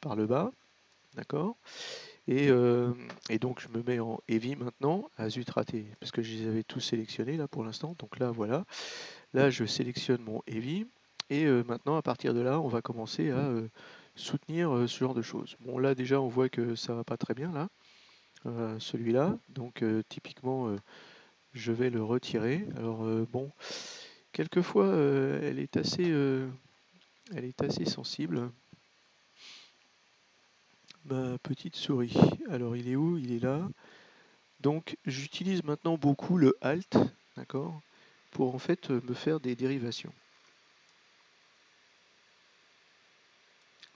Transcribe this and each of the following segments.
par le bas, d'accord, et donc je me mets en heavy maintenant, azut raté, parce que je les avais tous sélectionnés là pour l'instant, donc là voilà, là je sélectionne mon heavy, et maintenant à partir de là on va commencer à soutenir ce genre de choses. Bon là déjà on voit que ça va pas très bien là, celui-là, donc typiquement je vais le retirer. Alors bon, quelquefois elle est assez sensible. Ma petite souris. Alors il est où? Il est là. Donc j'utilise maintenant beaucoup le Alt, d'accord, pour en fait me faire des dérivations.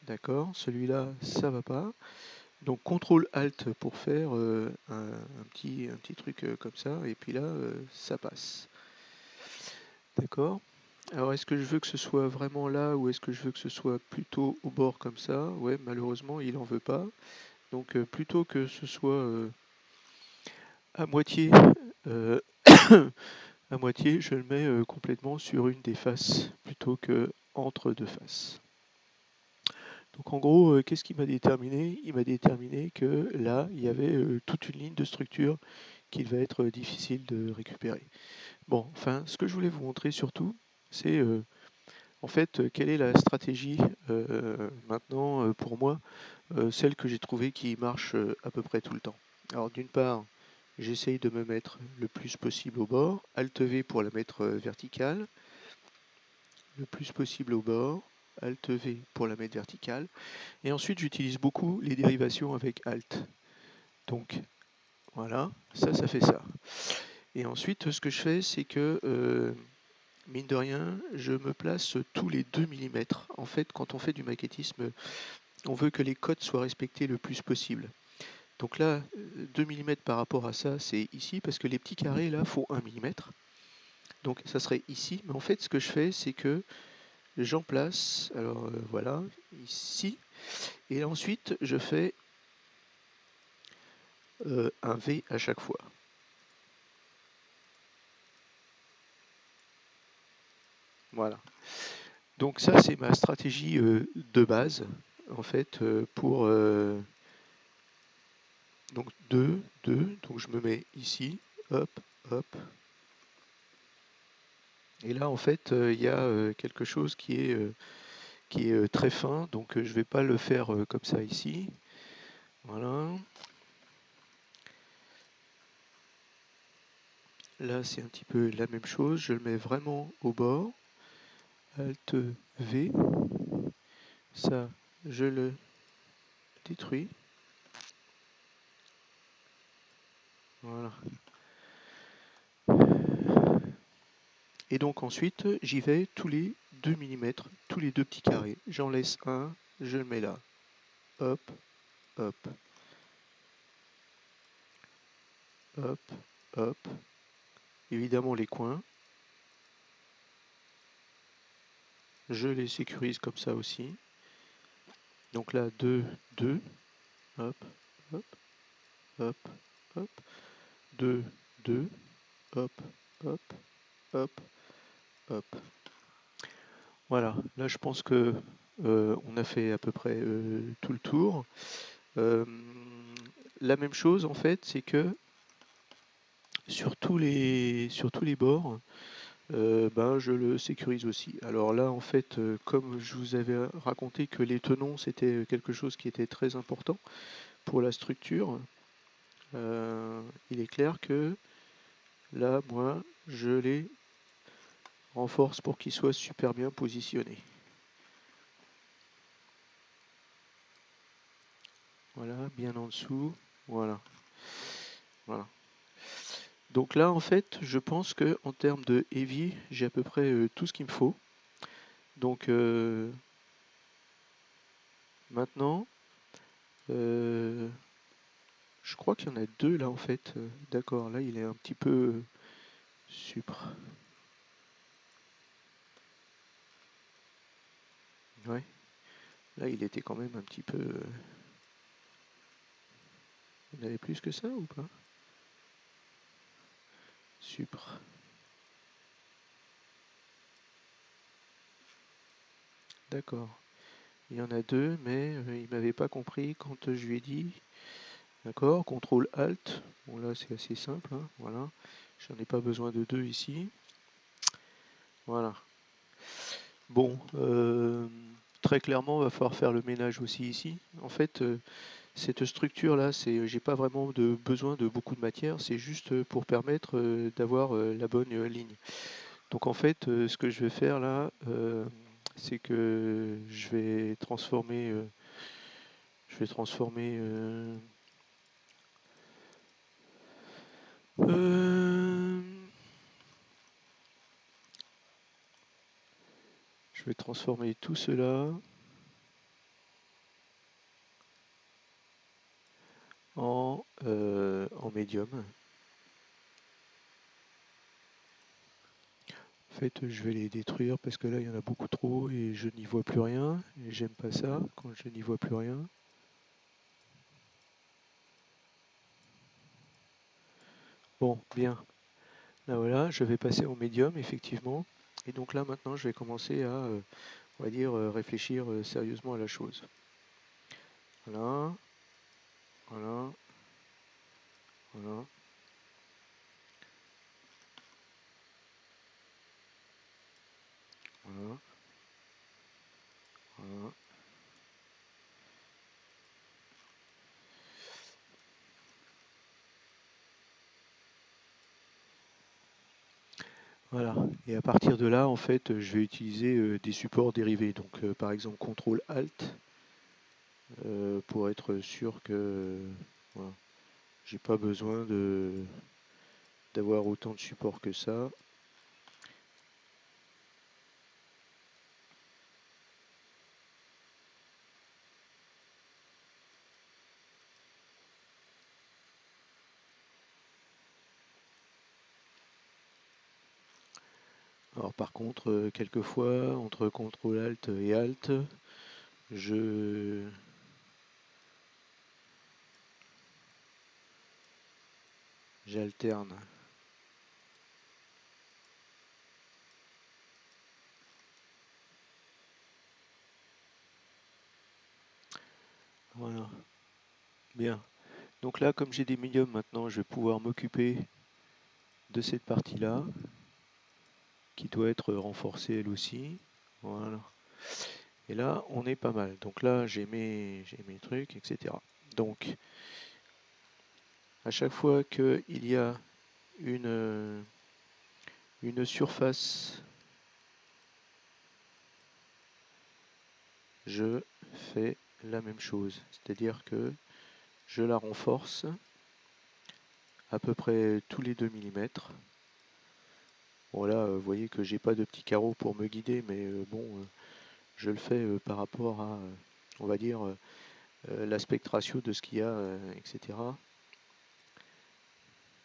D'accord, celui-là ça va pas. Donc CTRL Alt pour faire un petit truc comme ça, et puis là ça passe. D'accord. Alors est-ce que je veux que ce soit vraiment là ou est-ce que je veux que ce soit plutôt au bord comme ça? Ouais, malheureusement il en veut pas. Donc plutôt que ce soit à moitié, euh, à moitié, je le mets complètement sur une des faces plutôt que entre deux faces. Donc en gros, qu'est-ce qu'il m'a déterminé? Il m'a déterminé que là, il y avait toute une ligne de structure qu'il va être difficile de récupérer. Bon, enfin, ce que je voulais vous montrer surtout, c'est en fait quelle est la stratégie maintenant pour moi, celle que j'ai trouvée qui marche à peu près tout le temps. Alors d'une part, j'essaye de me mettre le plus possible au bord, Alt V pour la mettre verticale, le plus possible au bord, Alt V pour la mettre verticale, et ensuite j'utilise beaucoup les dérivations avec Alt. Donc voilà, ça fait ça. Et ensuite ce que je fais c'est que mine de rien, je me place tous les 2 mm. En fait, quand on fait du maquettisme, on veut que les codes soient respectés le plus possible. Donc là, 2 mm par rapport à ça, c'est ici, parce que les petits carrés là font 1 mm. Donc ça serait ici, mais en fait ce que je fais, c'est que j'en place, alors voilà, ici, et ensuite je fais un V à chaque fois. Voilà. Donc ça c'est ma stratégie de base, en fait, pour... donc 2, 2, donc je me mets ici, hop, hop. Et là en fait il y a quelque chose qui est très fin, donc je ne vais pas le faire comme ça ici. Voilà. Là c'est un petit peu la même chose, je le mets vraiment au bord. Alt V. Ça, je le détruis. Voilà. Et donc ensuite, j'y vais tous les 2 mm, tous les deux petits carrés. J'en laisse un, je le mets là. Hop, hop, hop, hop. Évidemment les coins. Je les sécurise comme ça aussi. Donc là, 2, 2. Hop, hop, hop, hop. 2, 2. Hop, hop, hop, hop. Voilà, là je pense que on a fait à peu près tout le tour. La même chose en fait, c'est que sur tous les bords, ben, je le sécurise aussi. Alors là en fait, comme je vous avais raconté que les tenons c'était quelque chose qui était très important pour la structure, il est clair que là moi je les renforce pour qu'ils soient super bien positionnés. Voilà, bien en dessous, voilà. Voilà. Donc là, en fait, je pense que en termes de heavy, j'ai à peu près tout ce qu'il me faut. Donc maintenant, je crois qu'il y en a deux là en fait. D'accord, là il est un petit peu supre. Ouais, là il était quand même un petit peu. Il y en avait plus que ça ou pas? Supre. D'accord. il y en a deux, mais il m'avait pas compris quand je lui ai dit. D'accord, CTRL ALT. Bon là c'est assez simple, hein, voilà. J'en ai pas besoin de deux ici. Voilà. Bon, très clairement, il va falloir faire le ménage aussi ici. En fait, cette structure là, j'ai pas vraiment besoin de beaucoup de matière, c'est juste pour permettre d'avoir la bonne ligne. Donc en fait, ce que je vais faire là, c'est que je vais transformer, euh, je vais transformer tout cela en médium. En fait, je vais les détruire parce que là, il y en a beaucoup trop et je n'y vois plus rien. Et j'aime pas ça quand je n'y vois plus rien. Bon, bien. Là, voilà, je vais passer au médium, effectivement. Et donc là, maintenant, je vais commencer à, on va dire, réfléchir sérieusement à la chose. Voilà, voilà, voilà, voilà, voilà. Voilà. Et à partir de là, en fait, je vais utiliser des supports dérivés. Donc, par exemple, CTRL ALT pour être sûr que voilà, j'ai pas besoin d'avoir autant de supports que ça. Alors par contre, quelquefois, entre CTRL ALT et ALT, je j'alterne. Voilà, bien. Donc là, comme j'ai des médiums maintenant, je vais pouvoir m'occuper de cette partie-là, qui doit être renforcée elle aussi. Voilà. Et là, on est pas mal. Donc là, j'ai mes trucs, etc. Donc, à chaque fois qu'il y a une, une surface, je fais la même chose. C'est-à-dire que je la renforce à peu près tous les 2 mm. Bon là, vous voyez que j'ai pas de petits carreaux pour me guider, mais bon, je le fais par rapport à, on va dire, l'aspect ratio de ce qu'il y a, etc.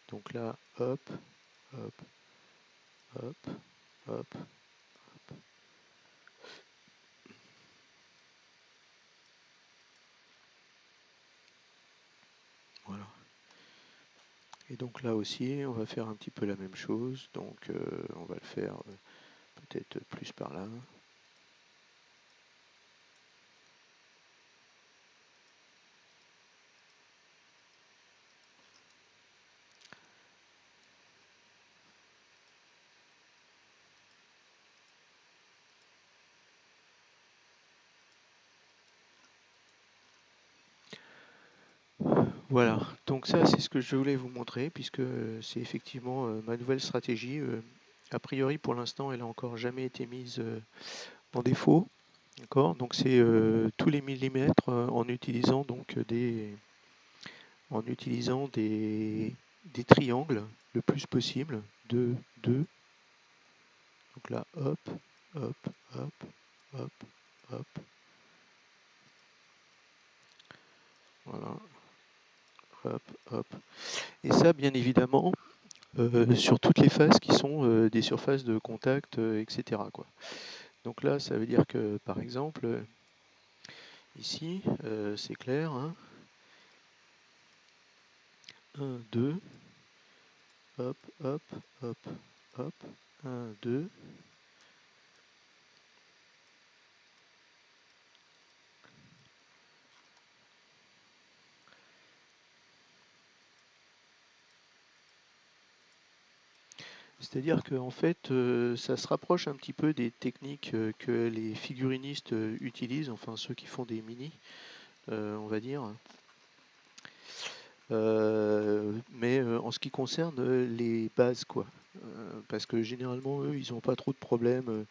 Donc là, hop, hop, hop, hop, hop. Voilà. Et donc là aussi, on va faire un petit peu la même chose. Donc on va le faire peut-être plus par là. Voilà, donc ça c'est ce que je voulais vous montrer puisque c'est effectivement ma nouvelle stratégie. A priori pour l'instant elle n'a encore jamais été mise en défaut. D'accord, donc c'est tous les millimètres en utilisant donc des triangles le plus possible. 2, 2. Donc là, hop, hop, hop, hop, hop. Voilà, hop, hop. Et ça, bien évidemment, sur toutes les faces qui sont des surfaces de contact, etc. quoi. Donc là, ça veut dire que, par exemple, ici, c'est clair, hein, 1, 2, hop, hop, hop, hop, 1, 2, C'est-à-dire que en fait, ça se rapproche un petit peu des techniques que les figurinistes utilisent, enfin ceux qui font des mini, on va dire. Mais en ce qui concerne les bases, quoi. Parce que généralement, eux, ils n'ont pas trop de problèmes,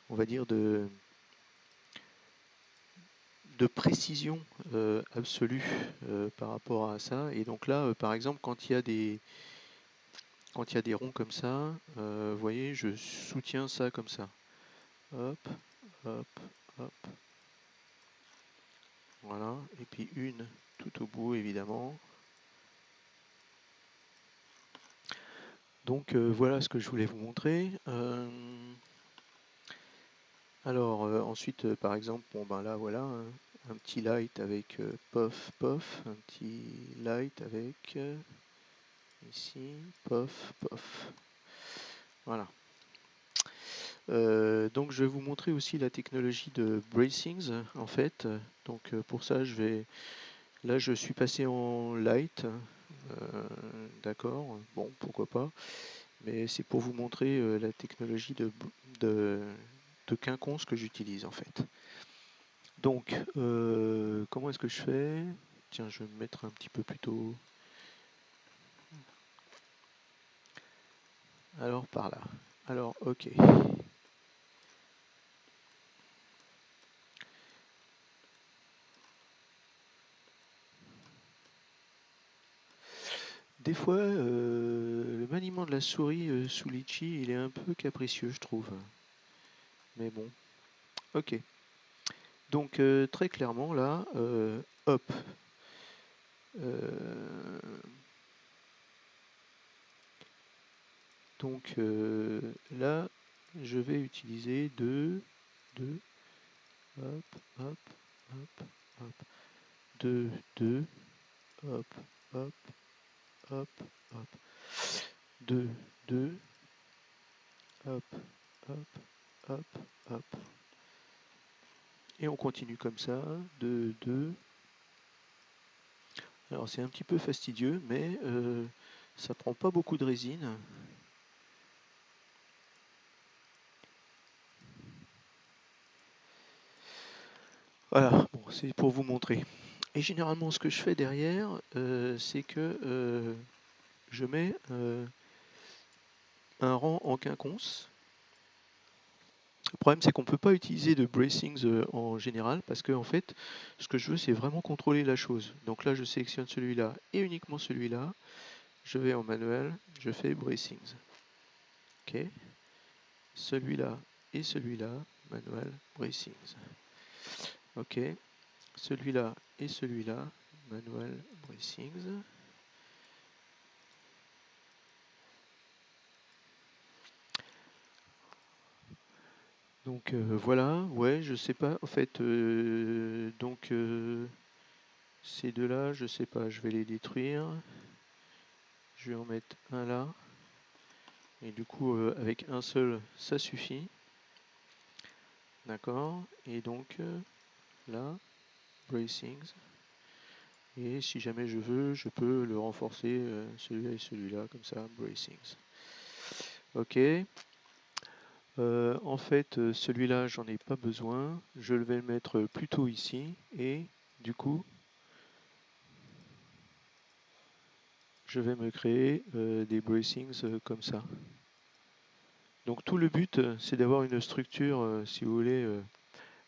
on va dire, de précision absolue par rapport à ça. Et donc là, par exemple, quand il y a des ronds comme ça, vous voyez, je soutiens ça comme ça. Hop, hop, hop. Voilà. Et puis une tout au bout, évidemment. Donc voilà ce que je voulais vous montrer. Alors ensuite, par exemple, bon ben là voilà, un petit light avec pof, pof, un petit light avec ici, pof, pof. Voilà. Donc je vais vous montrer aussi la technologie de bracings en fait. Donc pour ça là je suis passé en light, d'accord, bon pourquoi pas, mais c'est pour vous montrer la technologie de, de quinconce que j'utilise en fait. Donc comment est-ce que je fais? Tiens, je vais me mettre un petit peu plus tôt. Alors par là. Alors ok. Des fois, le maniement de la souris sous Litchi, il est un peu capricieux, je trouve. Mais bon, ok. Donc très clairement là, hop. Euh, donc là, je vais utiliser deux, hop, hop, hop, hop, deux, hop, hop, hop, hop, deux, hop, hop, hop, hop. Et on continue comme ça, deux. Alors c'est un petit peu fastidieux, mais ça prend pas beaucoup de résine. Voilà, bon, c'est pour vous montrer. Et généralement, ce que je fais derrière, c'est que je mets un rang en quinconce. Le problème, c'est qu'on ne peut pas utiliser de bracings en général parce que, en fait, ce que je veux, c'est vraiment contrôler la chose. Donc là, je sélectionne celui-là et uniquement celui-là. Je vais en manuel, je fais bracings. OK. Celui-là et celui-là, manuel, bracings. OK. Celui-là et celui-là, manuel, bracings. Donc voilà, ouais, je sais pas, en fait, donc ces deux-là, je sais pas, je vais les détruire. Je vais en mettre un là. Et du coup, avec un seul, ça suffit. D'accord. Et donc, là, bracings. Et si jamais je veux, je peux le renforcer, celui-là et celui-là, comme ça, bracings. Ok. En fait, celui-là, j'en ai pas besoin. Je vais le mettre plutôt ici. Et du coup, je vais me créer des bracings comme ça. Donc tout le but, c'est d'avoir une structure, si vous voulez,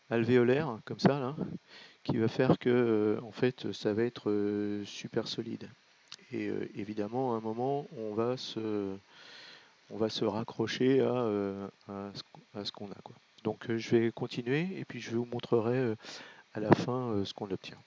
alvéolaire, comme ça, là, qui va faire que, en fait, ça va être super solide. Et évidemment, à un moment, on va se raccrocher à ce qu'on a, quoi. Donc je vais continuer et puis je vous montrerai à la fin ce qu'on obtient.